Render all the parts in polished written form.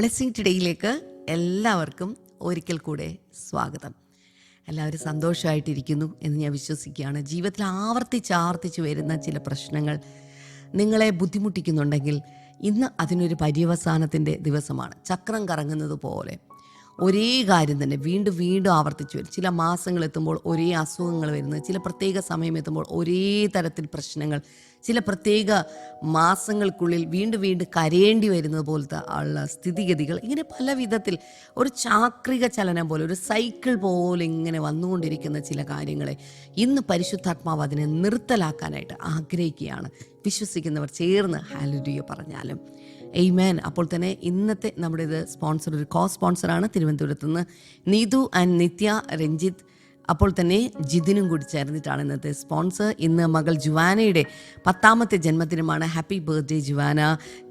Blessing ടുഡേയിലേക്ക് എല്ലാവർക്കും ഒരിക്കൽ കൂടെ സ്വാഗതം. എല്ലാവരും സന്തോഷമായിട്ടിരിക്കുന്നു എന്ന് ഞാൻ വിശ്വസിക്കുകയാണ്. ജീവിതത്തിൽ ആവർത്തിച്ച് വരുന്ന ചില പ്രശ്നങ്ങൾ നിങ്ങളെ ബുദ്ധിമുട്ടിക്കുന്നുണ്ടെങ്കിൽ ഇന്ന് അതിനൊരു പര്യവസാനത്തിൻ്റെ ദിവസമാണ്. ചക്രം കറങ്ങുന്നത് പോലെ ഒരേ കാര്യം തന്നെ വീണ്ടും വീണ്ടും ആവർത്തിച്ച് വരും. ചില മാസങ്ങൾ എത്തുമ്പോൾ ഒരേ അസുഖങ്ങൾ വരുന്നത്, ചില പ്രത്യേക സമയം എത്തുമ്പോൾ ഒരേ തരത്തിൽ പ്രശ്നങ്ങൾ, ചില പ്രത്യേക മാസങ്ങൾക്കുള്ളിൽ വീണ്ടും വീണ്ടും കരയേണ്ടി വരുന്നത് പോലത്തെ ഉള്ള സ്ഥിതിഗതികൾ, ഇങ്ങനെ പല വിധത്തിൽ ഒരു ചാക്രിക ചലനം പോലെ, ഒരു സൈക്കിൾ പോലെ ഇങ്ങനെ വന്നുകൊണ്ടിരിക്കുന്ന ചില കാര്യങ്ങളെ ഇന്ന് പരിശുദ്ധാത്മാവ് അതിനെ നിർത്തലാക്കാനായിട്ട് ആഗ്രഹിക്കുകയാണ്. വിശ്വസിക്കുന്നവർ ചേർന്ന് ഹല്ലേലൂയ പറഞ്ഞാലും ആമേൻ. അപ്പോൾ തന്നെ ഇന്നത്തെ നമ്മുടെ ഇത് സ്പോൺസർ, ഒരു കോ സ്പോൺസറാണ് തിരുവനന്തപുരത്ത് നിന്ന് നീതു ആൻഡ് നിത്യ രഞ്ജിത്ത്. അപ്പോൾ തന്നെ ജിതിനും കൂടി ചേർന്നിട്ടാണ് ഇന്നത്തെ സ്പോൺസർ. ഇന്ന് മകൾ ജുവാനയുടെ 10ാമത്തെ ജന്മദിനമാണ്. Happy birthday Juana.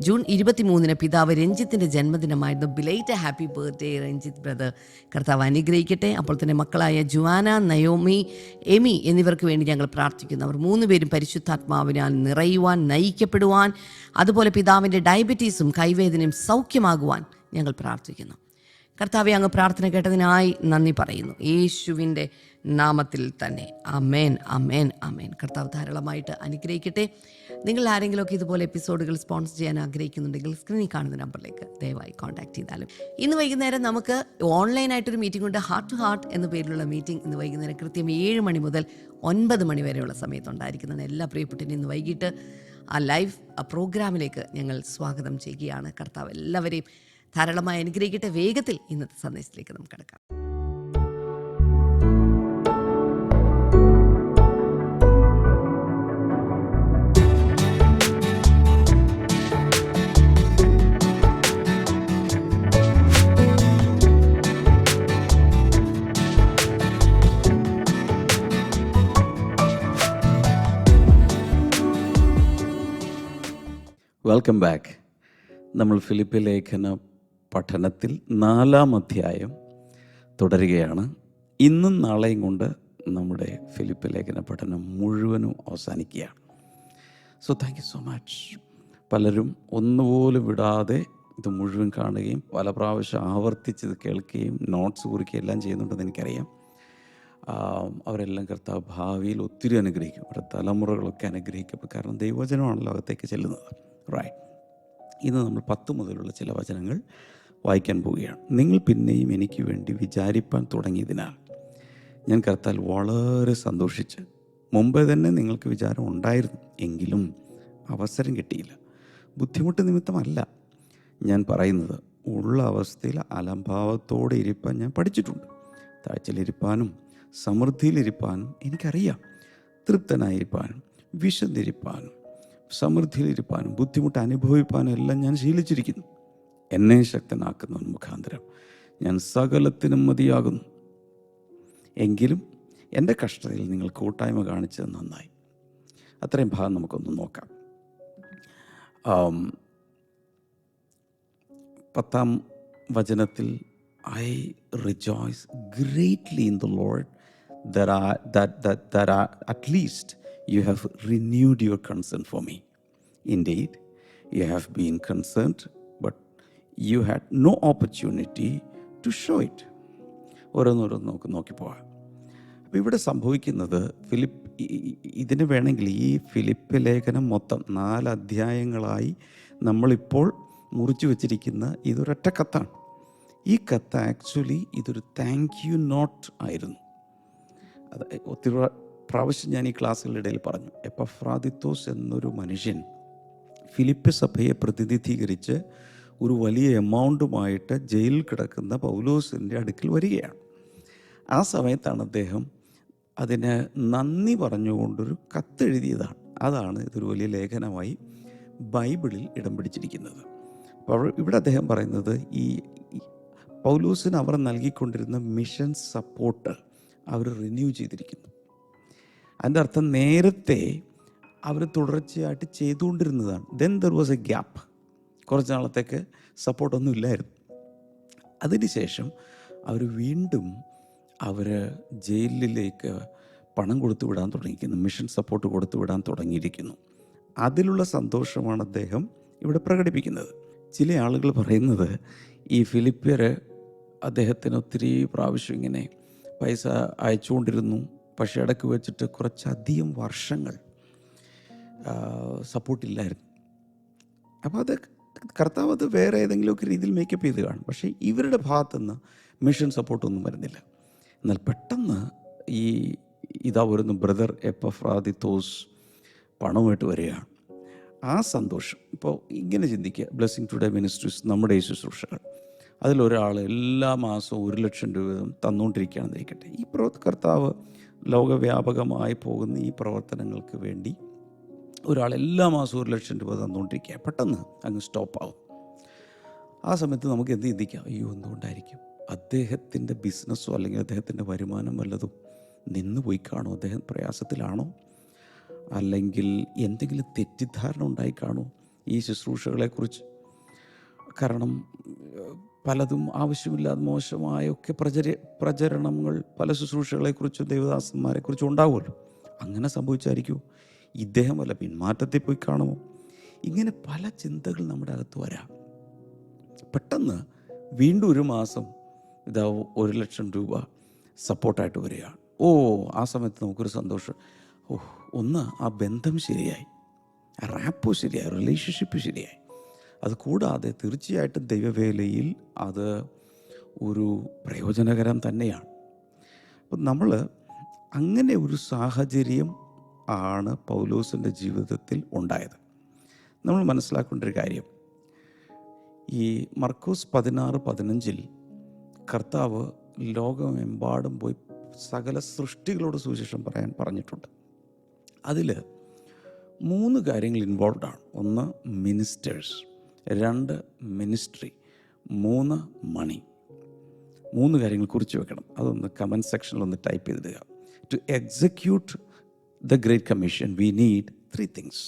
ജൂൺ 23 പിതാവ് രഞ്ജിത്തിൻ്റെ ജന്മദിനമായിരുന്നു. Belated happy birthday Ranjith brother. കർത്താവ് അനുഗ്രഹിക്കട്ടെ. അപ്പോൾ തന്നെ മക്കളായ ജുവാന, നയോമി, എമി എന്നിവർക്ക് വേണ്ടി ഞങ്ങൾ പ്രാർത്ഥിക്കുന്നു. അവർ 3 പേരും പരിശുദ്ധാത്മാവിനാൽ നിറയുവാൻ, നയിക്കപ്പെടുവാൻ, അതുപോലെ പിതാവിൻ്റെ ഡയബറ്റീസും കൈവേദനയും സൗഖ്യമാകുവാൻ ഞങ്ങൾ പ്രാർത്ഥിക്കുന്നു. കർത്താവെ, അങ്ങ് പ്രാർത്ഥന കേട്ടതിനായി നന്ദി പറയുന്നു, യേശുവിൻ്റെ നാമത്തിൽ തന്നെ. ആമേൻ, ആമേൻ, ആമേൻ. കർത്താവ് ധാരാളമായിട്ട് അനുഗ്രഹിക്കട്ടെ. നിങ്ങൾ ആരെങ്കിലുമൊക്കെ ഇതുപോലെ എപ്പിസോഡുകൾ സ്പോൺസർ ചെയ്യാൻ ആഗ്രഹിക്കുന്നുണ്ടെങ്കിൽ സ്ക്രീനിൽ കാണുന്ന നമ്പറിലേക്ക് ദയവായി കോൺടാക്ട് ചെയ്താലും. ഇന്ന് വൈകുന്നേരം നമുക്ക് ഓൺലൈനായിട്ടൊരു മീറ്റിംഗ് ഉണ്ട്. ഹാർട്ട് ടു ഹാർട്ട് എന്ന പേരിലുള്ള മീറ്റിംഗ് ഇന്ന് വൈകുന്നേരം കൃത്യം 7 മണി മുതൽ 9 മണി വരെയുള്ള സമയത്തുണ്ടായിരിക്കുന്നതാണ്. എല്ലാ പ്രിയപ്പെട്ടവരും ഇന്ന് വൈകിട്ട് ആ ലൈവ് പ്രോഗ്രാമിലേക്ക് ഞങ്ങൾ സ്വാഗതം ചെയ്യുകയാണ്. കർത്താവ് എല്ലാവരെയും ധാരാളമായി അനുഗ്രഹിക്കട്ടെ. വേഗത്തിൽ ഇന്നത്തെ സന്ദേശത്തിലേക്ക് നമുക്ക് കിടക്കാം. Welcome back. നമ്മൾ ഫിലിപ്പി ലേഖന പഠനത്തിൽ 4-ാം അധ്യായം തുടരുകയാണ്. ഇന്നും നാളെയും കൊണ്ട് നമ്മുടെ ഫിലിപ്പി ലേഖന പഠനം മുഴുവനും അവസാനിക്കുകയാണ്. So thank you so much. പലരും ഒന്നുപോലും വിടാതെ ഇത് മുഴുവൻ കാണുകയും പല പ്രാവശ്യം ആവർത്തിച്ച് കേൾക്കുകയും നോട്ട്സ് കുറിക്കുകയും എല്ലാം ചെയ്യുന്നുണ്ടെന്ന് എനിക്കറിയാം. അവരെല്ലാം കർത്താവ് ഭാവിയിൽ ഒത്തിരി അനുഗ്രഹിക്കും. അവരുടെ തലമുറകളൊക്കെ അനുഗ്രഹിക്കപ്പെടും. കാരണം ദൈവവചനമാണല്ലോ അകത്തേക്ക് ചെല്ലുന്നത്. റൈറ്റ്. ഇന്ന് നമ്മൾ 10 മുതലുള്ള ചില വചനങ്ങൾ വായിക്കാൻ പോവുകയാണ്. നിങ്ങൾ പിന്നെയും എനിക്ക് വേണ്ടി വിചാരിപ്പാൻ തുടങ്ങിയതിനാൽ ഞാൻ കർത്താൽ വളരെ സന്തോഷിച്ച്, മുമ്പേ തന്നെ നിങ്ങൾക്ക് വിചാരം ഉണ്ടായിരുന്നു, എങ്കിലും അവസരം കിട്ടിയില്ല. ബുദ്ധിമുട്ട് നിമിത്തമല്ല ഞാൻ പറയുന്നത്, ഉള്ള അവസ്ഥയിൽ അലംഭാവത്തോടെ ഇരിപ്പാൻ ഞാൻ പഠിച്ചിട്ടുണ്ട്. താഴ്ചയിലിരിപ്പാനും സമൃദ്ധിയിലിരിപ്പാനും എനിക്കറിയാം. തൃപ്തനായിരിക്കാനും വിശന്നിരിപ്പാനും സമൃദ്ധിയിലിരിപ്പാനും ബുദ്ധിമുട്ട് അനുഭവിപ്പാനും എല്ലാം ഞാൻ ശീലിച്ചിരിക്കുന്നു. എന്നെ ശക്തനാക്കുന്നവൻ മുഖാന്തരം ഞാൻ സകലത്തിനും മതിയാകുന്നു. എങ്കിലും എൻ്റെ കഷ്ടതയിൽ നിങ്ങൾ കൂട്ടായ്മ കാണിച്ചത് നന്നായി. അത്രയും ഭാഗം നമുക്കൊന്ന് നോക്കാം. 10-ാം വചനത്തിൽ I rejoice greatly in the Lord that at least you have renewed your concern for me. Indeed, you have been concerned, but you had no opportunity to show it. ഓരോന്നോരോന്ന് നോക്കി പോവാം. അപ്പോൾ ഇവിടെ സംഭവിക്കുന്നത്, ഇതിന് വേണമെങ്കിൽ ഈ ഫിലിപ്പി ലേഖനം മൊത്തം 4 അധ്യായങ്ങളായി നമ്മളിപ്പോൾ മുറിച്ചു വച്ചിരിക്കുന്ന ഇതൊരൊറ്റ കത്താണ്. ഈ കത്ത് ആക്ച്വലി ഇതൊരു താങ്ക് യു നോട്ട് ആയിരുന്നു. അത് ഒത്തിരി പ്രാവശ്യം ഞാൻ ഈ ക്ലാസ്സുകളുടെ ഇടയിൽ പറഞ്ഞു. എപ്പഫ്രാദിത്തോസ് എന്നൊരു മനുഷ്യൻ ഫിലിപ്പി സഭയെ പ്രതിനിധീകരിച്ച് ഒരു വലിയ എമൗണ്ടുമായിട്ട് ജയിലിൽ കിടക്കുന്ന പൗലോസിൻ്റെ അടുക്കൽ വരികയാണ്. ആ സമയത്താണ് അദ്ദേഹം അതിന് നന്ദി പറഞ്ഞുകൊണ്ടൊരു കത്തെഴുതിയതാണ്. അതാണ് ഇതൊരു വലിയ ലേഖനമായി ബൈബിളിൽ ഇടം പിടിച്ചിരിക്കുന്നത്. അപ്പോൾ ഇവിടെ അദ്ദേഹം പറയുന്നത്, ഈ പൗലോസിന് അവർ നൽകിക്കൊണ്ടിരുന്ന മിഷൻ സപ്പോർട്ട് അവർ റിന്യൂ ചെയ്തിരിക്കുന്നു. അതിൻ്റെ അർത്ഥം നേരത്തെ അവർ തുടർച്ചയായിട്ട് ചെയ്തുകൊണ്ടിരുന്നതാണ്. Then there was a gap. കുറച്ച് നാളത്തേക്ക് സപ്പോർട്ടൊന്നും ഇല്ലായിരുന്നു. അതിനുശേഷം അവർ വീണ്ടും ജയിലിലേക്ക് പണം കൊടുത്തു വിടാൻ തുടങ്ങിയിരിക്കുന്നു. മിഷൻ സപ്പോർട്ട് കൊടുത്തു വിടാൻ തുടങ്ങിയിരിക്കുന്നു. അതിലുള്ള സന്തോഷമാണ് അദ്ദേഹം ഇവിടെ പ്രകടിപ്പിക്കുന്നത്. ചില ആളുകൾ പറയുന്നത് ഈ ഫിലിപ്പിയർ അദ്ദേഹത്തിന് ഒത്തിരി പ്രാവശ്യം ഇങ്ങനെ പൈസ അയച്ചുകൊണ്ടിരുന്നു, പക്ഷേ ഇടയ്ക്ക് വെച്ചിട്ട് കുറച്ചധികം വർഷങ്ങൾ സപ്പോർട്ടില്ലായിരുന്നു. അപ്പോൾ അത് കർത്താവ് അത് വേറെ ഏതെങ്കിലുമൊക്കെ രീതിയിൽ മേക്കപ്പ് ചെയ്ത് കാണും. പക്ഷേ ഇവരുടെ ഭാഗത്തുനിന്ന് മിഷൻ സപ്പോർട്ടൊന്നും വരുന്നില്ല. എന്നാൽ പെട്ടെന്ന് ഇതാ വരുന്ന ബ്രദർ എപ്പഫ്രാദിത്തോസ് പണമായിട്ട് വരികയാണ്. ആ സന്തോഷം ഇപ്പോൾ ഇങ്ങനെ ചിന്തിക്കുക, ബ്ലെസ്സിങ് ടുഡേ മിനിസ്ട്രീസ്, നമ്മുടെ ഈ ശുശ്രൂഷകൾ, അതിലൊരാൾ എല്ലാ മാസവും 1,00,000 രൂപ തന്നുകൊണ്ടിരിക്കുകയാണെന്നിരിക്കട്ടെ. ഈ കർത്താവ് ലോകവ്യാപകമായി പോകുന്ന ഈ പ്രവർത്തനങ്ങൾക്ക് വേണ്ടി ഒരാൾ എല്ലാ മാസവും 1,00,000 രൂപ തന്നുകൊണ്ടിരിക്കുക, പെട്ടെന്ന് അങ്ങ് സ്റ്റോപ്പാവും. ആ സമയത്ത് നമുക്ക് എന്ത് ചിന്തിക്കാം? അയ്യോ, എന്തുകൊണ്ടായിരിക്കും? അദ്ദേഹത്തിൻ്റെ ബിസിനസ്സോ അല്ലെങ്കിൽ അദ്ദേഹത്തിൻ്റെ വരുമാനം വല്ലതും നിന്ന് പോയി കാണോ? അദ്ദേഹം പ്രയാസത്തിലാണോ? അല്ലെങ്കിൽ എന്തെങ്കിലും തെറ്റിദ്ധാരണ ഉണ്ടായി കാണോ ഈ ശുശ്രൂഷകളെക്കുറിച്ച്? കാരണം പലതും ആവശ്യമില്ലാതെ മോശമായൊക്കെ പ്രചരണങ്ങൾ പല ശുശ്രൂഷകളെക്കുറിച്ചും ദേവദാസന്മാരെക്കുറിച്ചും ഉണ്ടാവുമല്ലോ. അങ്ങനെ സംഭവിച്ചായിരിക്കുമോ? ഇദ്ദേഹം വല്ല പിന്മാറ്റത്തിൽ പോയി കാണുമോ? ഇങ്ങനെ പല ചിന്തകൾ നമ്മുടെ അകത്ത് വരാം. പെട്ടെന്ന് വീണ്ടും ഒരു മാസം ഇതാ 1,00,000 രൂപ സപ്പോർട്ടായിട്ട് വരികയാണ്. ആ സമയത്ത് നമുക്കൊരു സന്തോഷം. ഒന്ന്, ആ ബന്ധം ശരിയായി, ആ റാപ്പോ ശരിയായി, റിലേഷൻഷിപ്പ് ശരിയായി. അത് കൂടാതെ തീർച്ചയായിട്ടും ദൈവവേലയിൽ അത് ഒരു പ്രയോജനകരം തന്നെയാണ്. അപ്പം നമ്മൾ അങ്ങനെ ഒരു സാഹചര്യം ആണ് പൗലോസിൻ്റെ ജീവിതത്തിൽ ഉണ്ടായത്. നമ്മൾ മനസ്സിലാക്കേണ്ട ഒരു കാര്യം, ഈ മർക്കോസ് 16:15 കർത്താവ് ലോകമെമ്പാടും പോയി സകല സൃഷ്ടികളോട് സുവിശേഷം പറയാൻ പറഞ്ഞിട്ടുണ്ട്. അതിൽ 3 കാര്യങ്ങൾ ഇൻവോൾവാണ്. 1 മിനിസ്റ്റേഴ്സ്, 2 മിനിസ്ട്രി, 3 മണി. 3 കാര്യങ്ങൾ കുറിച്ച് വെക്കണം. അതൊന്ന് കമൻറ്റ് സെക്ഷനിൽ ഒന്ന് ടൈപ്പ് ചെയ്തിടുക. To execute the great commission we need 3 things.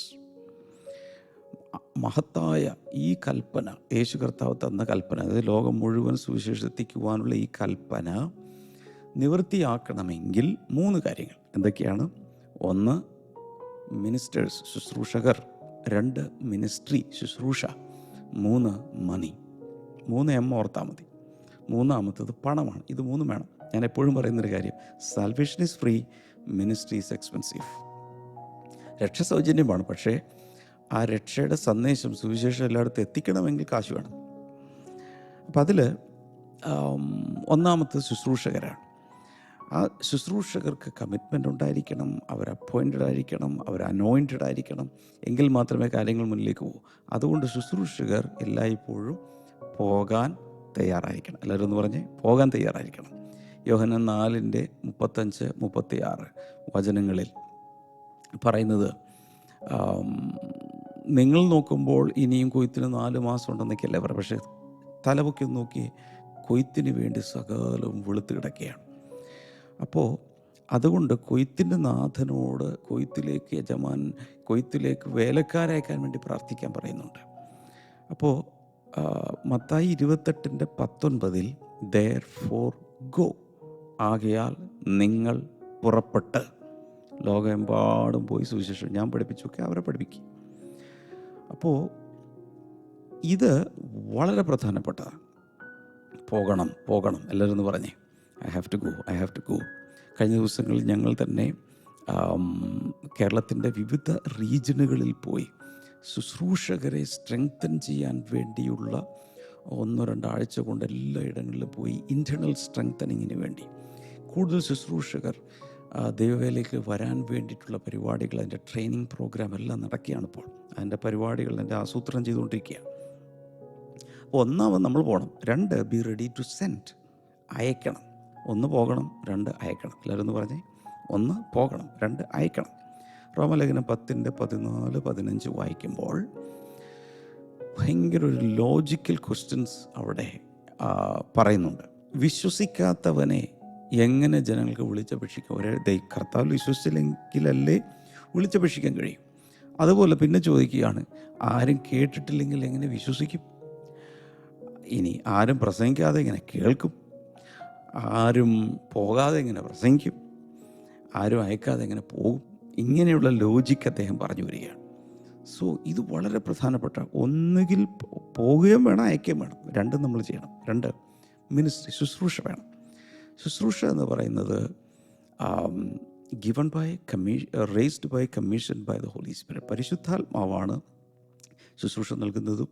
മഹത്തായ ഈ കൽപ്പന, യേശു കർത്താവ് തന്ന കൽപ്പന, അതായത് ലോകം മുഴുവൻ സുവിശേഷം എത്തിക്കുവാനുള്ള ഈ കൽപ്പന നിവൃത്തിയാക്കണമെങ്കിൽ 3 കാര്യങ്ങൾ എന്തൊക്കെയാണ്? 1 മിനിസ്റ്റേഴ്സ്, ശുശ്രൂഷകർ. 2 മിനിസ്ട്രി, ശുശ്രൂഷ. 3 മണി. 3 M ഓർത്താൽ മതി. 3-മത്തത് പണമാണ്. ഇത് 3 വേണം. ഞാൻ എപ്പോഴും പറയുന്നൊരു കാര്യം, salvation is free, ministry is expensive. രക്ഷ സൗജന്യമാണ്, പക്ഷേ ആ രക്ഷയുടെ സന്ദേശം, സുവിശേഷം എല്ലായിടത്തും എത്തിക്കണമെങ്കിൽ കാശ് വേണം. അപ്പം അതിൽ 1-മത്തത് ശുശ്രൂഷകരാണ്. ആ ശുശ്രൂഷകർക്ക് കമ്മിറ്റ്മെൻ്റ് ഉണ്ടായിരിക്കണം, അവർ അപ്പോയിൻറ്റഡ് ആയിരിക്കണം, അവർ അനോയിൻറ്റഡ് ആയിരിക്കണം. എങ്കിൽ മാത്രമേ കാര്യങ്ങൾ മുന്നിലേക്ക് പോകൂ. അതുകൊണ്ട് ശുശ്രൂഷകർ എല്ലായ്പ്പോഴും പോകാൻ തയ്യാറായിരിക്കണം. എല്ലാവരും ഒന്ന് പറഞ്ഞ്, പോകാൻ തയ്യാറായിരിക്കണം. യോഹന്നാൻ 4:35-36 വചനങ്ങളിൽ പറയുന്നത്, നിങ്ങൾ നോക്കുമ്പോൾ ഇനിയും കൊയ്ത്തിന് 4 മാസം ഉണ്ടെന്നൊക്കെയല്ലേ പറയും. പക്ഷേ തലപൊക്കി നോക്കി, കൊയ്ത്തിന് വേണ്ടി സകലവും വെളുത്ത് കിടക്കുകയാണ്. അപ്പോൾ അതുകൊണ്ട് കൊയ്ത്തിൻ്റെ നാഥനോട് കൊയ്ത്തിലേക്ക് വേലക്കാരയക്കാൻ വേണ്ടി പ്രാർത്ഥിക്കാൻ പറയുന്നുണ്ട്. അപ്പോൾ മത്തായി 28:19 therefore go, ആകയാൽ നിങ്ങൾ പുറപ്പെട്ട് ലോകമെമ്പാടും പോയി സുവിശേഷം, ഞാൻ പഠിപ്പിച്ചൊക്കെ അവരെ പഠിപ്പിക്കും. അപ്പോൾ ഇത് വളരെ പ്രധാനപ്പെട്ടതാണ്. പോകണം എല്ലാവരും ഒന്ന് പറഞ്ഞേ, ഐ ഹാവ് ടു ഗോ. കഴിഞ്ഞ ദിവസങ്ങളിൽ ഞങ്ങൾ തന്നെ കേരളത്തിൻ്റെ വിവിധ റീജിയനുകളിൽ പോയി ശുശ്രൂഷകരെ സ്ട്രെങ്തൻ ചെയ്യാൻ വേണ്ടിയുള്ള 1-2 ആഴ്ച കൊണ്ട് എല്ലായിടങ്ങളിലും പോയി ഇൻറ്റേർണൽ സ്ട്രെങ്തനിങ്ങിന് വേണ്ടി കൂടുതൽ ശുശ്രൂഷകർ ദൈവവേലയ്ക്ക് വരാൻ വേണ്ടിയിട്ടുള്ള പരിപാടികൾ, അതിൻ്റെ ട്രെയിനിങ് പ്രോഗ്രാം എല്ലാം നടക്കുകയാണ്. ഇപ്പോൾ അതിൻ്റെ പരിപാടികൾ എൻ്റെ ആസൂത്രണം ചെയ്തുകൊണ്ടിരിക്കുകയാണ്. അപ്പോൾ 1 നമ്മൾ പോകണം. 2 ബി റെഡി ടു സെൻഡ്, അയക്കണം. 1 പോകണം, 2 അയക്കണം. എല്ലാവരും ഒന്ന് പറഞ്ഞേ, 1 പോകണം, 2 അയക്കണം. റോമലേഖനം 10:14-15 വായിക്കുമ്പോൾ ഭയങ്കര ഒരു ലോജിക്കൽ ക്വസ്റ്റ്യൻസ് അവിടെ പറയുന്നുണ്ട്. വിശ്വസിക്കാത്തവനെ എങ്ങനെ ജനങ്ങൾക്ക് വിളിച്ചപേക്ഷിക്കാം? കർത്താവിൽ വിശ്വസിച്ചില്ലെങ്കിലല്ലേ വിളിച്ചപേക്ഷിക്കാൻ കഴിയും. അതുപോലെ പിന്നെ ചോദിക്കുകയാണ്, ആരും കേട്ടിട്ടില്ലെങ്കിൽ എങ്ങനെ വിശ്വസിക്കും? ഇനി ആരും പ്രസംഗിക്കാതെ എങ്ങനെ കേൾക്കും? ആരും പോകാതെ എങ്ങനെ പ്രസംഗിക്കും? ആരും അയക്കാതെ എങ്ങനെ പോകും? ഇങ്ങനെയുള്ള ലോജിക്ക് അദ്ദേഹം പറഞ്ഞു വരികയാണ്. സോ ഇത് വളരെ പ്രധാനപ്പെട്ട, ഒന്നുകിൽ പോവുകയും വേണം, അയക്കുകയും വേണം, രണ്ടും നമ്മൾ ചെയ്യണം. രണ്ട്, മിനിസ്ട്രി, ശുശ്രൂഷ വേണം. ശുശ്രൂഷ എന്ന് പറയുന്നത് given by raised by commission by the Holy Spirit. പരിശുദ്ധാത്മാവാണ് ശുശ്രൂഷ നൽകുന്നതും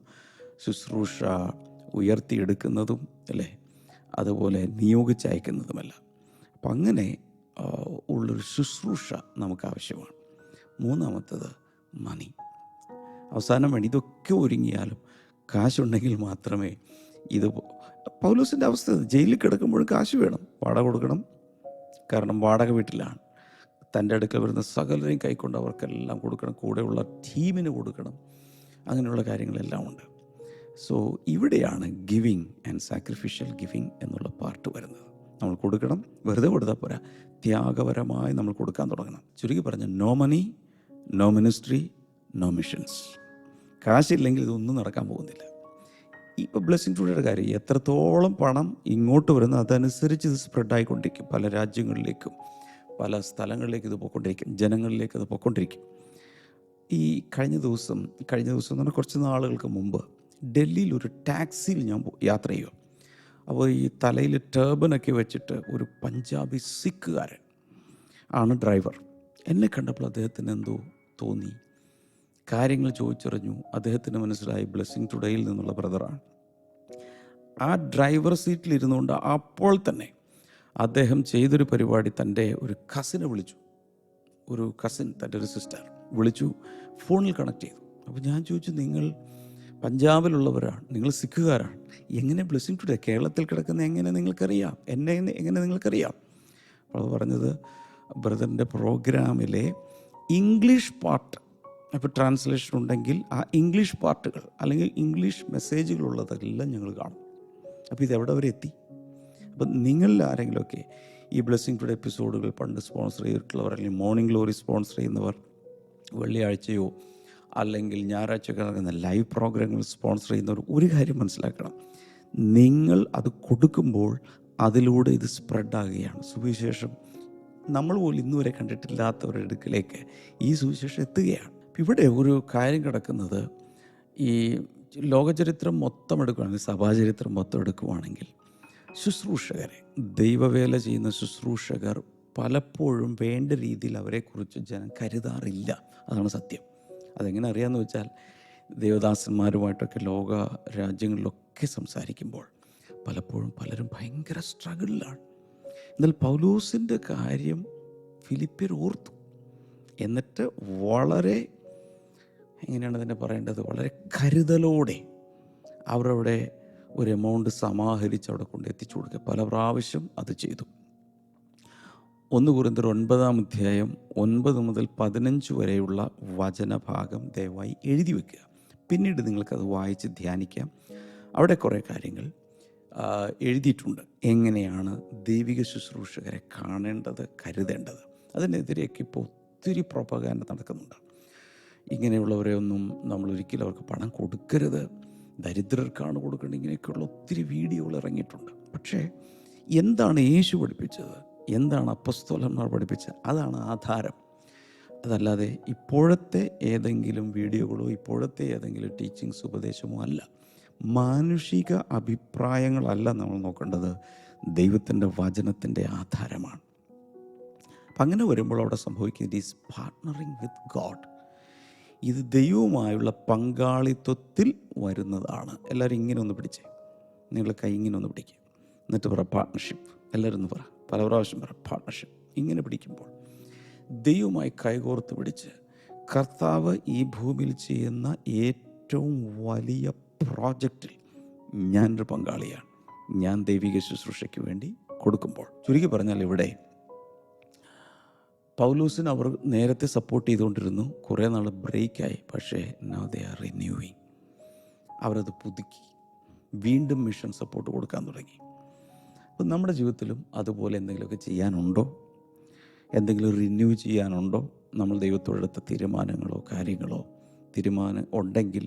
ശുശ്രൂഷ ഉയർത്തിയെടുക്കുന്നതും, അല്ലേ, അതുപോലെ നിയോഗിച്ചയക്കുന്നതുമല്ല. അപ്പം അങ്ങനെ ഉള്ളൊരു ശുശ്രൂഷ നമുക്ക് ആവശ്യമാണ്. മൂന്നാമത്തത് മണി. അവസാനം വേണം. ഇതൊക്കെ ഒരുങ്ങിയാലും കാശുണ്ടെങ്കിൽ മാത്രമേ ഇത്. പൗലോസിൻ്റെ അവസ്ഥ, ജയിലിൽ കിടക്കുമ്പോഴും കാശ് വേണം, വാടക കൊടുക്കണം. കാരണം വാടക വീട്ടിലാണ്. തൻ്റെ അടുക്കൽ വരുന്ന സകലരെയും കൈക്കൊണ്ട് അവർക്കെല്ലാം കൊടുക്കണം, കൂടെയുള്ള ടീമിന് കൊടുക്കണം, അങ്ങനെയുള്ള കാര്യങ്ങളെല്ലാം ഉണ്ട്. സോ ഇവിടെയാണ് ഗിവിങ് ആൻഡ് സാക്രിഫിഷ്യൽ ഗിവിങ് എന്നുള്ള പാർട്ട് വരുന്നത്. നമ്മൾ കൊടുക്കണം, വെറുതെ കൊടുത്താൽ പോരാ, ത്യാഗപരമായി നമ്മൾ കൊടുക്കാൻ തുടങ്ങണം. ചുരുക്കി പറഞ്ഞ no money, no ministry, no missions. കാശില്ലെങ്കിൽ ഇതൊന്നും നടക്കാൻ പോകുന്നില്ല. ഇപ്പോൾ ബ്ലെസ്സിങ് ടുഡേയുടെ കാര്യം, എത്രത്തോളം പണം ഇങ്ങോട്ട് വരുന്ന അതനുസരിച്ച് ഇത് സ്പ്രെഡായിക്കൊണ്ടിരിക്കും. പല രാജ്യങ്ങളിലേക്കും പല സ്ഥലങ്ങളിലേക്ക് ഇത് പോയിക്കൊണ്ടിരിക്കും, ജനങ്ങളിലേക്ക് അത് പോയിക്കൊണ്ടിരിക്കും. ഈ കഴിഞ്ഞ ദിവസം എന്ന് പറഞ്ഞാൽ കുറച്ച് നാളുകൾക്ക് മുമ്പ് ഡൽഹിയിൽ ഒരു ടാക്സിയിൽ ഞാൻ യാത്ര ചെയ്യുക. അപ്പോൾ ഈ തലയിൽ ടേബനൊക്കെ വെച്ചിട്ട് ഒരു പഞ്ചാബി സിഖുകാരൻ ആണ് ഡ്രൈവർ. എന്നെ കണ്ടപ്പോൾ അദ്ദേഹത്തിന് എന്തോ തോന്നി, കാര്യങ്ങൾ ചോദിച്ചറിഞ്ഞു. അദ്ദേഹത്തിന് മനസ്സിലായി ബ്ലെസ്സിങ് ടുഡേയിൽ നിന്നുള്ള ബ്രദറാണ്. ആ ഡ്രൈവർ സീറ്റിലിരുന്നുകൊണ്ട് അപ്പോൾ തന്നെ അദ്ദേഹം ചെയ്തൊരു പരിപാടി, തൻ്റെ ഒരു കസിനെ വിളിച്ചു. ഒരു കസിൻ, തൻ്റെ ഒരു സിസ്റ്റർ വിളിച്ചു, ഫോണിൽ കണക്ട് ചെയ്തു. അപ്പോൾ ഞാൻ ചോദിച്ചു, നിങ്ങൾ പഞ്ചാബിലുള്ളവരാണ്, നിങ്ങൾ സിഖുകാരാണ്, എങ്ങനെ ബ്ലെസ്സിങ് ടുഡേ കേരളത്തിൽ കിടക്കുന്ന എങ്ങനെ നിങ്ങൾക്കറിയാം, എങ്ങനെ നിങ്ങൾക്കറിയാം? അപ്പോൾ പറഞ്ഞത്, ബ്രദറിൻ്റെ പ്രോഗ്രാമിലെ ഇംഗ്ലീഷ് പാർട്ട്, അപ്പോൾ ട്രാൻസ്ലേഷൻ ഉണ്ടെങ്കിൽ ആ ഇംഗ്ലീഷ് പാർട്ടുകൾ അല്ലെങ്കിൽ ഇംഗ്ലീഷ് മെസ്സേജുകളുള്ളതെല്ലാം ഞങ്ങൾ കാണും. അപ്പോൾ ഇതെവിടെ വരെ എത്തി? അപ്പം നിങ്ങളിൽ ആരെങ്കിലുമൊക്കെ ഈ ബ്ലെസ്സിങ് ടുഡേ എപ്പിസോഡുകൾ പണ്ട് സ്പോൺസർ ചെയ്തിട്ടുള്ളവർ, അല്ലെങ്കിൽ മോർണിംഗ് ഗ്ലോറി സ്പോൺസർ ചെയ്യുന്നവർ, വെള്ളിയാഴ്ചയോ അല്ലെങ്കിൽ ഞായറാഴ്ചയൊക്കെ നടക്കുന്ന ലൈവ് പ്രോഗ്രാമുകൾ സ്പോൺസർ ചെയ്യുന്നവർ, ഒരു കാര്യം മനസ്സിലാക്കണം, നിങ്ങൾ അത് കൊടുക്കുമ്പോൾ അതിലൂടെ ഇത് സ്പ്രെഡാകുകയാണ്. സുവിശേഷം നമ്മൾ പോലും ഇന്നുവരെ കണ്ടിട്ടില്ലാത്തവരുടെ അടുക്കിലേക്ക് ഈ സുവിശേഷം എത്തുകയാണ്. ഇവിടെ ഒരു കാര്യം കിടക്കുന്നത്, ഈ ലോകചരിത്രം മൊത്തം എടുക്കുകയാണെങ്കിൽ, സഭാചരിത്രം മൊത്തം എടുക്കുകയാണെങ്കിൽ, ശുശ്രൂഷകരെ, ദൈവവേല ചെയ്യുന്ന ശുശ്രൂഷകർ പലപ്പോഴും വേണ്ട രീതിയിൽ അവരെക്കുറിച്ച് ജനം കരുതാറില്ല. അതാണ് സത്യം. അതെങ്ങനെ അറിയാമെന്ന് വെച്ചാൽ, ദേവദാസന്മാരുമായിട്ടൊക്കെ ലോക രാജ്യങ്ങളിലൊക്കെ സംസാരിക്കുമ്പോൾ പലപ്പോഴും പലരും ഭയങ്കര സ്ട്രഗിളിലാണ്. എന്നാൽ പൗലോസിൻ്റെ കാര്യം ഫിലിപ്പിയർ ഓർത്തു. എന്നിട്ട് വളരെ, എങ്ങനെയാണ് അതിനെ പറയേണ്ടത്, വളരെ കരുതലോടെ അവരവിടെ ഒരു എമൗണ്ട് സമാഹരിച്ച് അവിടെ കൊണ്ട് എത്തിച്ചു കൊടുക്കുക. പല പ്രാവശ്യം അത് ചെയ്തു. 1 കൊരിന്ത്യർ 9 9 മുതൽ 15 വരെയുള്ള വചനഭാഗം ദയവായി എഴുതി വയ്ക്കുക. പിന്നീട് നിങ്ങൾക്കത് വായിച്ച് ധ്യാനിക്കാം. അവിടെ കുറേ കാര്യങ്ങൾ എഴുതിയിട്ടുണ്ട്, എങ്ങനെയാണ് ദൈവിക ശുശ്രൂഷകരെ കാണേണ്ടത്, കരുതേണ്ടത്. അതിനെതിരെയൊക്കെ ഇപ്പോൾ ഒത്തിരി പ്രൊപ്പഗാൻഡ നടക്കുന്നുണ്ട്. ഇങ്ങനെയുള്ളവരെ ഒന്നും നമ്മൾ ഒരിക്കലും അവർക്ക് പണം കൊടുക്കരുത്, ദരിദ്രർക്കാണ് കൊടുക്കേണ്ടത്, ഇങ്ങനെയൊക്കെയുള്ള ഒത്തിരി വീഡിയോകൾ ഇറങ്ങിയിട്ടുണ്ട്. പക്ഷേ എന്താണ് യേശു പഠിപ്പിച്ചത്, എന്താണ് അപ്പസ്തോലന്മാർ പഠിപ്പിച്ചത്, അതാണ് ആധാരം. അതല്ലാതെ ഇപ്പോഴത്തെ ഏതെങ്കിലും വീഡിയോകളോ ഇപ്പോഴത്തെ ഏതെങ്കിലും ടീച്ചിങ്സ് ഉപദേശമോ അല്ല. മാനുഷിക അഭിപ്രായങ്ങളല്ല നമ്മൾ നോക്കേണ്ടത്, ദൈവത്തിൻ്റെ വചനത്തിൻ്റെ ആധാരമാണ്. അപ്പം അങ്ങനെ വരുമ്പോൾ അവിടെ സംഭവിക്കുന്നത്, ഈസ് പാർട്ട്ണറിങ് വിത്ത് ഗോഡ്. ഇത് ദൈവവുമായുള്ള പങ്കാളിത്വത്തിൽ വരുന്നതാണ്. എല്ലാവരും ഇങ്ങനെ ഒന്ന് പിടിച്ചേ, നിങ്ങളുടെ കൈ ഇങ്ങനെ ഒന്ന് പിടിക്കുക, എന്നിട്ട് പറ പാർട്ട്ണർഷിപ്പ്. എല്ലാവരും ഒന്ന് പറ, പല പ്രാവശ്യം പറ പാർട്ട്ണർഷിപ്പ്. ഇങ്ങനെ പിടിക്കുമ്പോൾ ദൈവവുമായി കൈകോർത്ത് പിടിച്ച്, കർത്താവ് ഈ ഭൂമിയിൽ ചെയ്യുന്ന ഏറ്റവും വലിയ പ്രോജക്റ്റിൽ ഞാനൊരു പങ്കാളിയാണ്, ഞാൻ ദൈവിക ശുശ്രൂഷയ്ക്ക് വേണ്ടി കൊടുക്കുമ്പോൾ. ചുരുക്കി പറഞ്ഞാൽ, ഇവിടെ പൗലോസിന് അവർ നേരത്തെ സപ്പോർട്ട് ചെയ്തുകൊണ്ടിരുന്നു, കുറേ നാൾ ബ്രേക്കായി. പക്ഷേ നൗ ദേ ആർ റിന്യൂവിങ്. അവരത് പുതുക്കി വീണ്ടും മിഷൻ സപ്പോർട്ട് കൊടുക്കാൻ തുടങ്ങി. അപ്പം നമ്മുടെ ജീവിതത്തിലും അതുപോലെ എന്തെങ്കിലുമൊക്കെ ചെയ്യാനുണ്ടോ, എന്തെങ്കിലും റിന്യൂ ചെയ്യാനുണ്ടോ? നമ്മൾ ദൈവത്തോടെടുത്ത തീരുമാനങ്ങളോ കാര്യങ്ങളോ തീരുമാനം ഉണ്ടെങ്കിൽ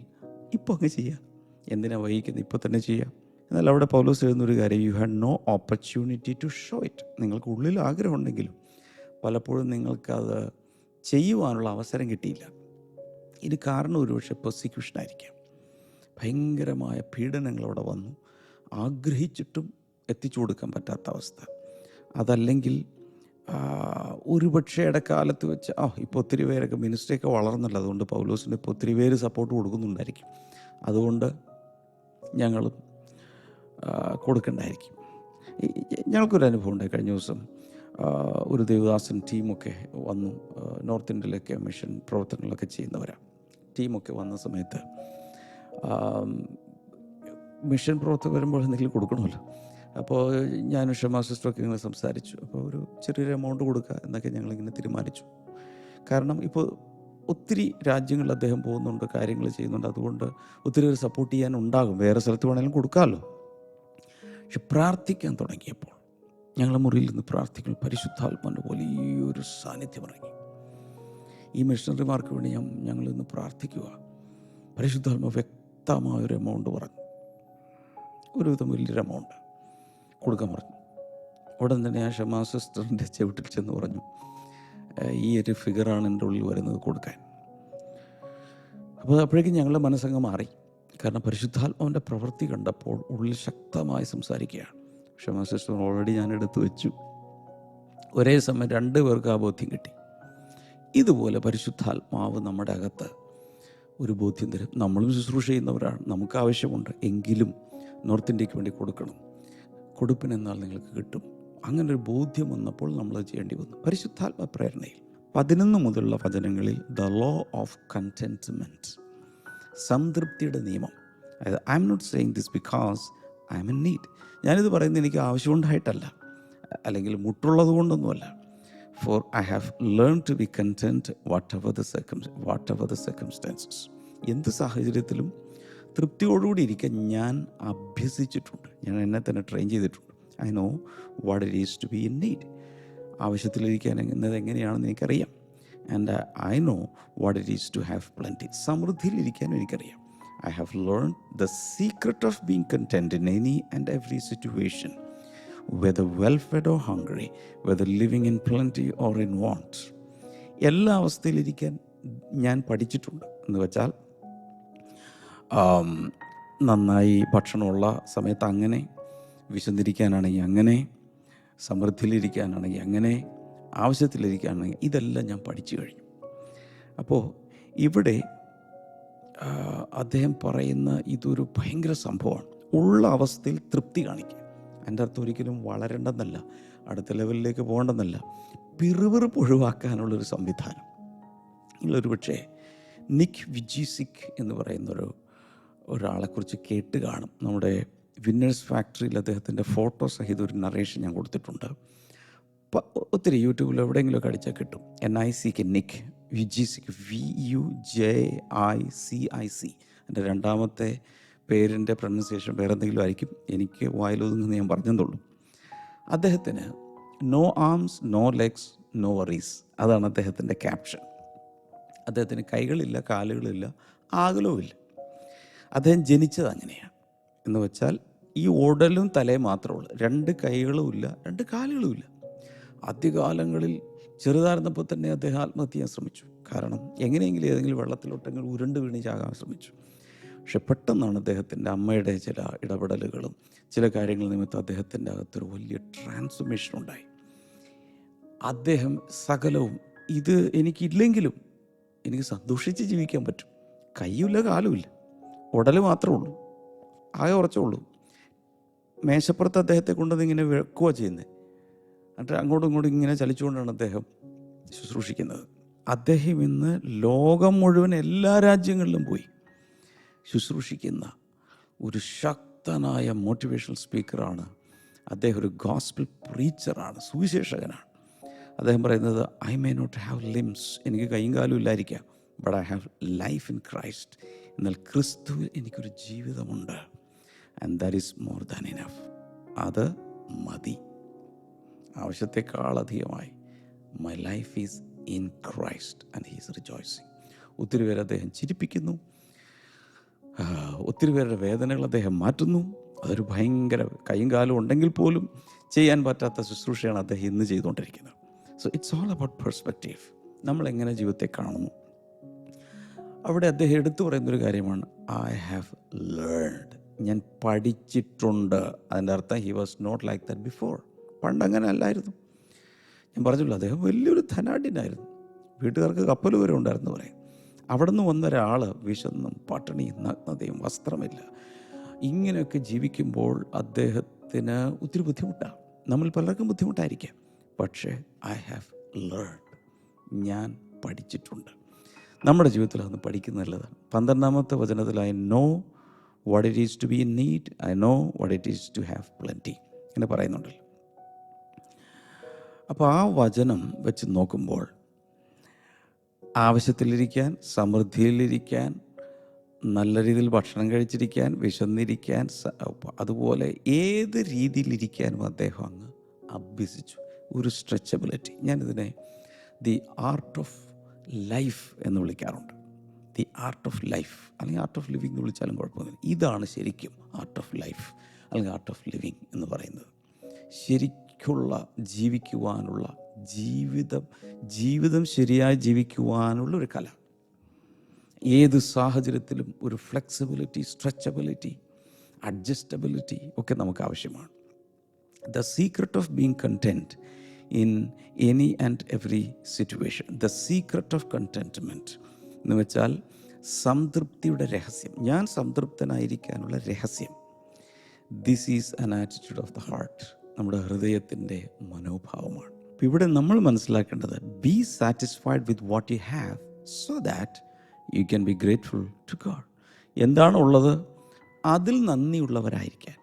ഇപ്പോൾ അങ്ങ് ചെയ്യാം. എന്തിനാ വൈകിക്കുന്നത്? ഇപ്പോൾ തന്നെ ചെയ്യാം. എന്നാൽ അവിടെ പൗലോസ് എഴുതുന്നൊരു കാര്യം, you had no opportunity to show it. നിങ്ങൾക്ക് ഉള്ളിൽ ആഗ്രഹമുണ്ടെങ്കിലും പലപ്പോഴും നിങ്ങൾക്കത് ചെയ്യുവാനുള്ള അവസരം കിട്ടിയില്ല. ഇതിന് കാരണം ഒരുപക്ഷെ പെർസിക്യൂഷനായിരിക്കാം. ഭയങ്കരമായ പീഡനങ്ങൾ അവിടെ വന്നു, ആഗ്രഹിച്ചിട്ടും എത്തിച്ചു കൊടുക്കാൻ പറ്റാത്ത അവസ്ഥ. അതല്ലെങ്കിൽ ഒരുപക്ഷെ ഇടക്കാലത്ത് വെച്ച് ഇപ്പോൾ ഒത്തിരി പേരൊക്കെ മിനിസ്ട്രിയൊക്കെ വളർന്നല്ലോ, അതുകൊണ്ട് പൗലോസിന് ഇപ്പോൾ ഒത്തിരി പേര് സപ്പോർട്ട് കൊടുക്കുന്നുണ്ടായിരിക്കും, അതുകൊണ്ട് ഞങ്ങളും കൊടുക്കണ്ടായിരിക്കും. ഞങ്ങൾക്കൊരു അനുഭവം ഉണ്ടായി. കഴിഞ്ഞ ദിവസം ഒരു ദേവദാസൻ ടീമൊക്കെ വന്നു. നോർത്ത് ഇന്ത്യയിലൊക്കെ മിഷൻ പ്രവർത്തനങ്ങളൊക്കെ ചെയ്യുന്നവരാണ്. ടീമൊക്കെ വന്ന സമയത്ത് മിഷൻ പ്രവർത്തകർ വരുമ്പോൾ എന്തെങ്കിലും കൊടുക്കണമല്ലോ. അപ്പോൾ ഞാനും ഷമാ സിസ്റ്ററൊക്കെ ഇങ്ങനെ സംസാരിച്ചു. അപ്പോൾ ഒരു ചെറിയൊരു എമൗണ്ട് കൊടുക്കുക എന്നൊക്കെ ഞങ്ങളിങ്ങനെ തീരുമാനിച്ചു. കാരണം ഇപ്പോൾ ഒത്തിരി രാജ്യങ്ങളിൽ അദ്ദേഹം പോകുന്നുണ്ട്, കാര്യങ്ങൾ ചെയ്യുന്നുണ്ട്, അതുകൊണ്ട് ഒത്തിരി പേര് സപ്പോർട്ട് ചെയ്യാനുണ്ടാകും. വേറെ സ്ഥലത്ത് വേണമെങ്കിലും കൊടുക്കാമല്ലോ. പക്ഷെ പ്രാർത്ഥിക്കാൻ തുടങ്ങിയപ്പോൾ ഞങ്ങൾ മുറിയിൽ നിന്ന് പ്രാർത്ഥിക്കുമ്പോൾ പരിശുദ്ധാത്മാവിൻ്റെ വലിയൊരു സാന്നിധ്യം ഇറങ്ങി. ഈ മിഷണറിമാർക്ക് വേണ്ടി ഞങ്ങൾ ഇന്ന് പ്രാർത്ഥിക്കുക. പരിശുദ്ധാത്മാവ് വ്യക്തമായൊരു എമൗണ്ട് പറഞ്ഞു, ഒരുവിധം വലിയൊരു എമൗണ്ട് കൊടുക്കാൻ പറഞ്ഞു. ഉടൻ തന്നെ ആ ഷമാ സിസ്റ്ററിൻ്റെ ചവിട്ടിൽ ചെന്ന് പറഞ്ഞു, ഈ ഒരു ഫിഗറാണ് എൻ്റെ ഉള്ളിൽ വരുന്നത് കൊടുക്കാൻ. അപ്പോൾ അപ്പോഴേക്കും ഞങ്ങളുടെ മനസ്സങ്ങ് മാറി. കാരണം പരിശുദ്ധാത്മാവിൻ്റെ പ്രവൃത്തി കണ്ടപ്പോൾ ഉള്ളിൽ ശക്തമായി സംസാരിക്കുകയാണ്. ഷമാ സിസ്റ്റർ ഓൾറെഡി ഞാൻ എടുത്തു വെച്ചു. ഒരേ സമയം 2 പേർക്ക് ആ ബോധ്യം കിട്ടി. ഇതുപോലെ പരിശുദ്ധാത്മാവ് നമ്മുടെ അകത്ത് ഒരു ബോധ്യം തരും. നമ്മളും ശുശ്രൂഷ ചെയ്യുന്നവരാണ്, നമുക്ക് ആവശ്യമുണ്ട്, എങ്കിലും നോർത്ത് ഇന്ത്യക്ക് വേണ്ടി കൊടുക്കണം, കൊടുപ്പിനെന്നാൽ നിങ്ങൾക്ക് കിട്ടും. അങ്ങനൊരു ബോധ്യം വന്നപ്പോൾ നമ്മൾ ചെയ്യേണ്ടി വന്നു. പരിശുദ്ധാത്മ പ്രേരണയിൽ 11 മുതലുള്ള വചനങ്ങളിൽ ദ ലോ ഓഫ് കണ്ടെന്റ്മെൻറ്റ്, സംതൃപ്തിയുടെ നിയമം. അതായത് I'm not saying this because I'm in need. ഞാനിത് പറയുന്നത് എനിക്ക് ആവശ്യമുണ്ടായിട്ടല്ല, അല്ലെങ്കിൽ മുട്ടുള്ളത് കൊണ്ടൊന്നുമല്ല. For I have learn to be content whatever the circumstances. എന്ത് സാഹചര്യത്തിലും തൃപ്തിയോടുകൂടി ഇരിക്കാൻ ഞാൻ അഭ്യസിച്ചിട്ടുണ്ട്. ഞാൻ എന്നെ തന്നെ ട്രെയിൻ ചെയ്തിട്ടുണ്ട്. I know what it is to be in need. ആവശ്യത്തിലിരിക്കാൻ എന്നത് എങ്ങനെയാണെന്ന് എനിക്കറിയാം. And I know what it is to have plenty. സമൃദ്ധിയിലിരിക്കാനും എനിക്കറിയാം. I have learn the secret of being content in any and every situation, whether well-fed or hungry, whether living in plenty or in want. എല്ലാ അവസ്ഥയിലിരിക്കാൻ ഞാൻ പഠിച്ചിട്ടുണ്ട്. എന്ന് വെച്ചാൽ നന്നായി ഭക്ഷണമുള്ള സമയത്ത് അങ്ങനെ, വിശന്നിരിക്കാനാണെങ്കിൽ അങ്ങനെ, സമൃദ്ധിയിലിരിക്കാനാണെങ്കിൽ അങ്ങനെ, ആവശ്യത്തിലിരിക്കാനാണെങ്കിൽ, ഇതെല്ലാം ഞാൻ പഠിച്ചു കഴിഞ്ഞു. അപ്പോൾ ഇവിടെ അദ്ദേഹം പറയുന്ന ഇതൊരു ഭയങ്കര സംഭവമാണ്. ഉള്ള അവസ്ഥയിൽ തൃപ്തി കാണിക്കുക. എൻ്റെ അർത്ഥം ഒരിക്കലും വളരേണ്ടെന്നല്ല, അടുത്ത ലെവലിലേക്ക് പോകേണ്ടെന്നല്ല, പിറുപിറുപ്പ് ഒഴിവാക്കാനുള്ളൊരു സംവിധാനം. നിങ്ങളൊരു പക്ഷേ നിക് വിജിസിക് എന്ന് പറയുന്ന ഒരാളെക്കുറിച്ച് കേട്ട് കാണും. നമ്മുടെ വിന്നേഴ്സ് ഫാക്ടറിയിൽ അദ്ദേഹത്തിൻ്റെ ഫോട്ടോ സഹിതം ഒരു നറേഷൻ ഞാൻ കൊടുത്തിട്ടുണ്ട്. ഒത്തിരി യൂട്യൂബിൽ എവിടെയെങ്കിലുമൊക്കെ അടിച്ചാൽ കിട്ടും. NICK, നിക് വിജിസിക്, VUJICIC. എൻ്റെ രണ്ടാമത്തെ പേരിൻ്റെ പ്രൊനൗൺസിയേഷൻ വേറെ എന്തെങ്കിലും ആയിരിക്കും, എനിക്ക് വായിലൊതുങ്ങുന്ന ഞാൻ പറഞ്ഞതുള്ളൂ. അദ്ദേഹത്തിന് no arms, no legs, no worries. അതാണ് അദ്ദേഹത്തിൻ്റെ ക്യാപ്ഷൻ. അദ്ദേഹത്തിന് കൈകളില്ല, കാലുകളില്ല, ആകലവുമില്ല. അദ്ദേഹം ജനിച്ചത് അങ്ങനെയാണ്. എന്ന് വെച്ചാൽ ഈ ഉടലും തലയും മാത്രമേ ഉള്ളൂ, 2 കൈകളുമില്ല, 2 കാലുകളുമില്ല. ആദ്യകാലങ്ങളിൽ ചെറുതായിരുന്നപ്പോൾ തന്നെ അദ്ദേഹം ആത്മഹത്യ ചെയ്യാൻ ശ്രമിച്ചു. കാരണം എങ്ങനെയെങ്കിലും ഏതെങ്കിലും വെള്ളത്തിലോട്ടെങ്കിലും ഉരുണ്ട് വീണ് ചാകാൻ ശ്രമിച്ചു. പക്ഷെ പെട്ടെന്നാണ് അദ്ദേഹത്തിൻ്റെ അമ്മയുടെ ചില ഇടപെടലുകളും ചില കാര്യങ്ങൾ നിമിത്തം അദ്ദേഹത്തിൻ്റെ അകത്തൊരു വലിയ ട്രാൻസ്ഫോർമേഷൻ ഉണ്ടായി. അദ്ദേഹം സകലവും, ഇത് എനിക്കില്ലെങ്കിലും എനിക്ക് സന്തോഷിച്ച് ജീവിക്കാൻ പറ്റും. കൈയുമില്ല, കാലുമില്ല, ഉടൽ മാത്രമേ ഉള്ളൂ, ആകെ ഉറച്ചേ ഉള്ളൂ. മേശപ്പുറത്ത് അദ്ദേഹത്തെ കൊണ്ടത് ഇങ്ങനെ വെക്കുക ചെയ്യുന്നത്. എന്നിട്ട് അങ്ങോട്ടും ഇങ്ങോട്ടും ഇങ്ങനെ ചലിച്ചുകൊണ്ടാണ് അദ്ദേഹം ശുശ്രൂഷിക്കുന്നത്. അദ്ദേഹം ഇന്ന് ലോകം മുഴുവൻ എല്ലാ രാജ്യങ്ങളിലും പോയി ശുശ്രൂഷിക്കുന്ന ഒരു ശക്തനായ മോട്ടിവേഷണൽ സ്പീക്കറാണ്. അദ്ദേഹം ഒരു ഗോസ്പൽ പ്രീച്ചറാണ്, സുവിശേഷകനാണ്. അദ്ദേഹം പറയുന്നത്, I may not have limbs, എനിക്ക് കൈയും കാലും ഇല്ലായിരിക്കാം, but I have life in Christ. എന്നാൽ ക്രിസ്തുവിൽ എനിക്കൊരു ജീവിതമുണ്ട്. And that is more than enough. അത് മതി, ആവശ്യത്തെക്കാളധികമായി. My life is in Christ and he is rejoicing. ഒത്തിരി പേര് അദ്ദേഹം ചിരിപ്പിക്കുന്നു, ഒത്തിരി പേരുടെ വേദനകൾ അദ്ദേഹം മാറ്റുന്നു. അതൊരു ഭയങ്കര, കൈയും കാലും ഉണ്ടെങ്കിൽ പോലും ചെയ്യാൻ പറ്റാത്ത ശുശ്രൂഷയാണ് അദ്ദേഹം ഇന്ന് ചെയ്തുകൊണ്ടിരിക്കുന്നത്. So it's all about perspective. നമ്മളെങ്ങനെ ജീവിതത്തെ കാണുന്നു. അവിടെ അദ്ദേഹം എടുത്തു പറയുന്നൊരു കാര്യമാണ്, ഐ ഹാവ് ലേൺഡ്, ഞാൻ പഠിച്ചിട്ടുണ്ട്. അതിൻ്റെ അർത്ഥം he was not like that before. പണ്ടങ്ങനെ അല്ലായിരുന്നു. ഞാൻ പറഞ്ഞല്ലോ, അദ്ദേഹം വലിയൊരു ധനാഢ്യനായിരുന്നു. വീട്ടുകാർക്ക് കപ്പൽ വരെ ഉണ്ടായിരുന്നു പറയും. അവിടെ നിന്ന് വന്ന ഒരാൾ വിശന്നും പട്ടിണിയും നഗ്നതയും വസ്ത്രമില്ല ഇങ്ങനെയൊക്കെ ജീവിക്കുമ്പോൾ അദ്ദേഹത്തിന് ഒത്തിരി ബുദ്ധിമുട്ടാണ്. നമ്മൾ പലർക്കും ബുദ്ധിമുട്ടായിരിക്കാം. പക്ഷേ ഐ ഹാവ് ലേൺഡ്, ഞാൻ പഠിച്ചിട്ടുണ്ട്. നമ്മുടെ ജീവിതത്തിൽ അതൊന്ന് പഠിക്കുന്നത് നല്ലതാണ്. 12-ാമത്തെ വചനത്തിൽ I know what it is to be in need, I know what it is to have plenty എന്ന് പറയുന്നുണ്ടല്ലോ. അപ്പോൾ ആ വചനം വെച്ച് നോക്കുമ്പോൾ ആവശ്യത്തിലിരിക്കാൻ, സമൃദ്ധിയിലിരിക്കാൻ, നല്ല രീതിയിൽ ഭക്ഷണം കഴിച്ചിരിക്കാൻ, വിശന്നിരിക്കാൻ, അതുപോലെ ഏത് രീതിയിലിരിക്കാനും അദ്ദേഹം അങ്ങ് അഭ്യസിച്ചു. ഒരു സ്ട്രെച്ചബിലിറ്റി. ഞാനിതിനെ ദി ആർട്ട് ഓഫ് ലൈഫ് എന്ന് വിളിക്കാറുണ്ട്. ദി ആർട്ട് ഓഫ് ലൈഫ് അല്ലെങ്കിൽ ആർട്ട് ഓഫ് ലിവിങ് എന്ന് വിളിച്ചാലും കുഴപ്പമൊന്നുമില്ല. ഇതാണ് ശരിക്കും ആർട്ട് ഓഫ് ലൈഫ് അല്ലെങ്കിൽ ആർട്ട് ഓഫ് ലിവിങ് എന്ന് പറയുന്നത്. ശരിക്കുള്ള ജീവിക്കുവാനുള്ള ജീവിതം ശരിയായി ജീവിക്കുവാനുള്ള ഒരു കല. ഏത് സാഹചര്യത്തിലും ഒരു ഫ്ലെക്സിബിലിറ്റി, സ്ട്രെച്ചബിലിറ്റി, അഡ്ജസ്റ്റബിലിറ്റി ഒക്കെ നമുക്ക് ആവശ്യമാണ്. The secret of being content in any and every situation. The secret of contentment എന്ന് വെച്ചാൽ സംതൃപ്തിയുടെ രഹസ്യം. ഞാൻ സംതൃപ്തനായിരിക്കാനുള്ള രഹസ്യം. This is an attitude of the heart. നമ്മുടെ ഹൃദയത്തിൻ്റെ മനോഭാവമാണ്. അപ്പോൾ ഇവിടെ നമ്മൾ മനസ്സിലാക്കേണ്ടത്, be satisfied with what you have so that you can be grateful to God. എന്താണുള്ളത് അതിൽ നന്ദിയുള്ളവരായിരിക്കാൻ.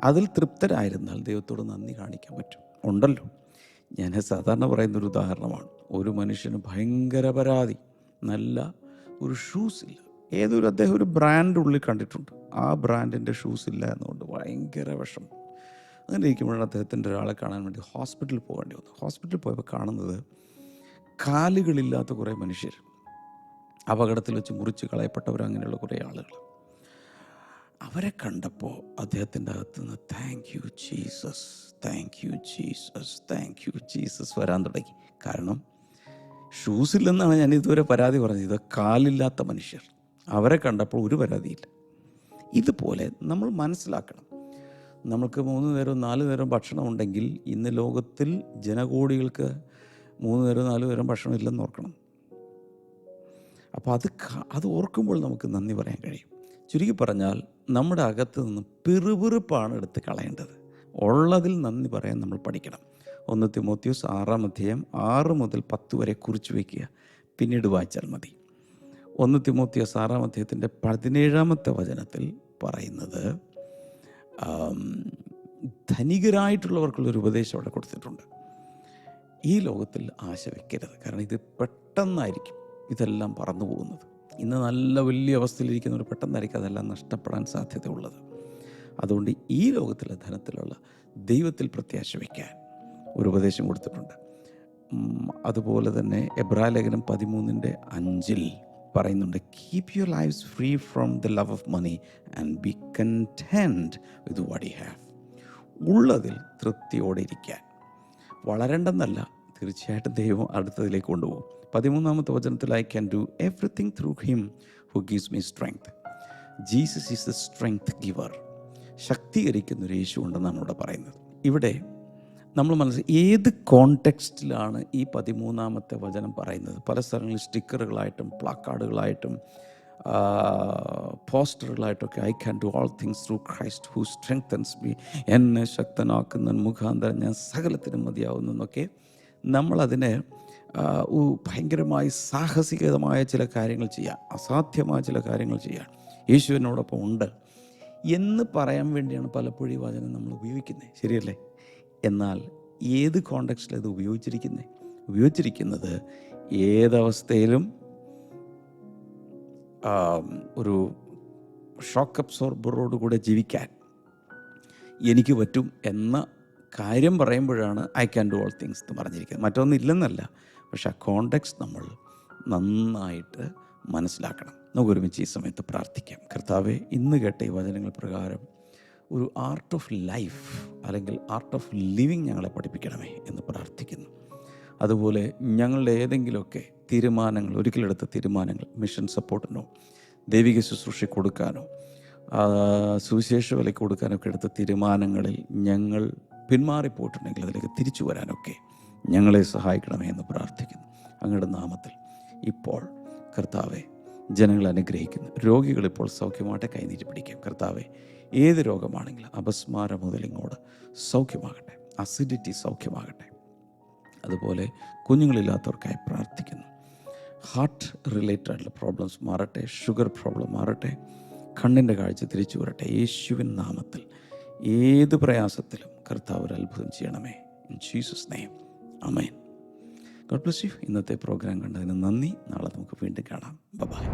അതിൽ തൃപ്തരായിരുന്നാൽ ദൈവത്തോട് നന്ദി കാണിക്കാൻ പറ്റും. ഉണ്ടല്ലോ, ഞാൻ സാധാരണ പറയുന്നൊരു ഉദാഹരണമാണ്. ഒരു മനുഷ്യന് ഭയങ്കര പരാതി, നല്ല ഒരു ഷൂസ് ഇല്ല. അദ്ദേഹം ഒരു ബ്രാൻഡ് ഉള്ളിൽ കണ്ടിട്ടുണ്ട്, ആ ബ്രാൻഡിൻ്റെ ഷൂസ് ഇല്ല എന്നുകൊണ്ട് ഭയങ്കര വിഷമം. അങ്ങനെ ഇരിക്കുമ്പോഴാണ് അദ്ദേഹത്തിൻ്റെ ഒരാളെ കാണാൻ വേണ്ടി ഹോസ്പിറ്റലിൽ പോകേണ്ടി വന്നു. ഹോസ്പിറ്റലിൽ പോയപ്പോൾ കാണുന്നത് കാലുകളില്ലാത്ത കുറേ മനുഷ്യർ, അപകടത്തിൽ വെച്ച് മുറിച്ച് കളയപ്പെട്ടവർ, അങ്ങനെയുള്ള കുറേ ആളുകൾ. അവരെ കണ്ടപ്പോൾ അദ്ദേഹത്തിൻ്റെ അകത്തുനിന്ന് thank you Jesus, thank you Jesus, thank you Jesus വരാൻ തുടങ്ങി. കാരണം ഷൂസില്ലെന്നാണ് ഞാൻ ഇതുവരെ പരാതി പറഞ്ഞത്. ഇത് കാലില്ലാത്ത മനുഷ്യർ, അവരെ കണ്ടപ്പോൾ ഒരു പരാതിയില്ല. ഇതുപോലെ നമ്മൾ മനസ്സിലാക്കണം, നമുക്ക് 3 നേരവും 4 നേരവും ഭക്ഷണം ഉണ്ടെങ്കിൽ ഇന്ന് ലോകത്തിൽ ജനകോടികൾക്ക് 3 നേരവും 4 നേരവും ഭക്ഷണം ഇല്ലെന്ന് ഓർക്കണം. അപ്പോൾ അത് ഓർക്കുമ്പോൾ നമുക്ക് നന്ദി പറയാൻ കഴിയും. ചുരുക്കി പറഞ്ഞാൽ നമ്മുടെ അകത്ത് നിന്ന് പിറുപിറുപ്പാണ് എടുത്ത് കളയേണ്ടത്. ഉള്ളതിൽ നന്ദി പറയാൻ നമ്മൾ പഠിക്കണം. 1 തിമോത്തിയോസ് 6 മുതൽ 10 വരെ കുറിച്ച് വയ്ക്കുക, പിന്നീട് വായിച്ചാൽ മതി. 1 തിമോത്തിയോസ് 17-ാമത്തെ വചനത്തിൽ പറയുന്നത്, ധനികരായിട്ടുള്ളവർക്കുള്ളൊരു ഉപദേശം അവിടെ കൊടുത്തിട്ടുണ്ട്. ഈ ലോകത്തിൽ ആശ വയ്ക്കരുത്. കാരണം ഇത് പെട്ടെന്നായിരിക്കും ഇതെല്ലാം പറന്നു പോകുന്നത്. ഇന്ന് നല്ല വലിയ അവസ്ഥയിലിരിക്കുന്നവർ പെട്ടെന്നായിരിക്കും അതെല്ലാം നഷ്ടപ്പെടാൻ സാധ്യതയുള്ളത്. അതുകൊണ്ട് ഈ ലോകത്തിലെ ധനത്തിലുള്ള ദൈവത്തിൽ പ്രത്യാശ വയ്ക്കാൻ ഒരു ഉപദേശം കൊടുത്തിട്ടുണ്ട്. അതുപോലെ തന്നെ എബ്രായലേഖനം 13:5 പറയുന്നുണ്ട്, keep your lifes free from the love of money and be content with what you have. ഉള്ളതിൽ തൃപ്തിയോടെ ഇരിക്കാൻ. വളരേണ്ടെന്നല്ല, തീർച്ചയായിട്ടും ദൈവം അടുത്തതിലേക്ക് കൊണ്ടുപോകും. 13-ാമത്തെ വചനത്തിൽ I can do everything through him who gives me strength. Jesus is the strength giver. ശക്തീകരിക്കുന്നൊരു യേശു ഉണ്ടെന്നാണ് ഇവിടെ പറയുന്നത്. ഇവിടെ നമ്മൾ ഏത് കോണ്ടെക്സ്റ്റിലാണ് ഈ 13-ാമത്തെ വചനം പറയുന്നത്? പല സ്ഥലങ്ങളിൽ സ്റ്റിക്കറുകളായിട്ടും പ്ലാക്കാർഡുകളായിട്ടും പോസ്റ്ററുകളായിട്ടൊക്കെ I can do all things through Christ who strengthens me. എന്നെ ശക്തനാക്കുന്ന മുഖാന്തരം ഞാൻ സകലത്തിനും മതിയാവുന്നു എന്നൊക്കെ നമ്മളതിനെ ഭയങ്കരമായി സാഹസികമായ ചില കാര്യങ്ങൾ ചെയ്യാം, അസാധ്യമായ ചില കാര്യങ്ങൾ ചെയ്യാം, യേശു എന്നോടൊപ്പം ഉണ്ട് എന്ന് പറയാൻ വേണ്ടിയാണ് പലപ്പോഴും ഈ വചനം നമ്മൾ ഉപയോഗിക്കുന്നത്. ശരിയല്ലേ? എന്നാൽ ഏത് കോണ്ടെക്സ്റ്റിൽ ഇത് ഉപയോഗിച്ചിരിക്കുന്നത് ഏതവസ്ഥയിലും ഒരു ഷോക്ക് അബ്സോർബറോടുകൂടെ ജീവിക്കാൻ എനിക്ക് പറ്റും എന്ന കാര്യം പറയുമ്പോഴാണ് I can do all things എന്ന് പറഞ്ഞിരിക്കുന്നത്. മറ്റൊന്നും ഇല്ലെന്നല്ല, പക്ഷെ ആ കോണ്ടെക്സ്റ്റ് നമ്മൾ നന്നായിട്ട് മനസ്സിലാക്കണം. നമുക്ക് ഒരുമിച്ച് ഈ സമയത്ത് പ്രാർത്ഥിക്കാം. കർത്താവേ, ഇന്ന് കേട്ട ഈ വചനങ്ങൾ പ്രകാരം ഒരു ആർട്ട് ഓഫ് ലൈഫ് അല്ലെങ്കിൽ ആർട്ട് ഓഫ് ലിവിങ് ഞങ്ങളെ പഠിപ്പിക്കണമേ എന്ന് പ്രാർത്ഥിക്കുന്നു. അതുപോലെ ഞങ്ങളുടെ ഏതെങ്കിലുമൊക്കെ തീരുമാനങ്ങൾ, ഒരിക്കലെടുത്ത തീരുമാനങ്ങൾ, മിഷൻ സപ്പോർട്ടിനോ ദൈവിക ശുശ്രൂഷ കൊടുക്കാനോ സുവിശേഷ വിലയ്ക്ക് കൊടുക്കാനൊക്കെ എടുത്ത തീരുമാനങ്ങളിൽ ഞങ്ങൾ പിന്മാറിപ്പോയിട്ടുണ്ടെങ്കിൽ അതിലേക്ക് തിരിച്ചു വരാനൊക്കെ ഞങ്ങളെ സഹായിക്കണമേ എന്ന് പ്രാർത്ഥിക്കുന്നു. അങ്ങയുടെ നാമത്തിൽ ഇപ്പോൾ കർത്താവെ ജനങ്ങൾ അനുഗ്രഹിക്കുന്നു. രോഗികളിപ്പോൾ സൗഖ്യമാകട്ടെ, കൈനീട്ടി പിടിക്കാം. കർത്താവെ, ഏത് രോഗമാണെങ്കിലും അപസ്മാരം മുതൽ ഇങ്ങോട്ട് സൗഖ്യമാകട്ടെ, അസിഡിറ്റി സൗഖ്യമാകട്ടെ. അതുപോലെ കുഞ്ഞുങ്ങളില്ലാത്തവർക്കായി പ്രാർത്ഥിക്കുന്നു. ഹാർട്ട് റിലേറ്റഡ് ആയിട്ടുള്ള പ്രോബ്ലംസ് മാറട്ടെ, ഷുഗർ പ്രോബ്ലം മാറട്ടെ, കണ്ണിൻ്റെ കാഴ്ച തിരിച്ചു വരട്ടെ. യേശുവിൻ നാമത്തിൽ ഏത് പ്രയാസത്തിലും കർത്താവ് ഒരു അത്ഭുതം ചെയ്യണമേ. In Jesus name, amen. God bless you. ഇന്നത്തെ പ്രോഗ്രാം കണ്ടതിന് നന്ദി. നാളെ നമുക്ക് വീണ്ടും കാണാം. ബൈ.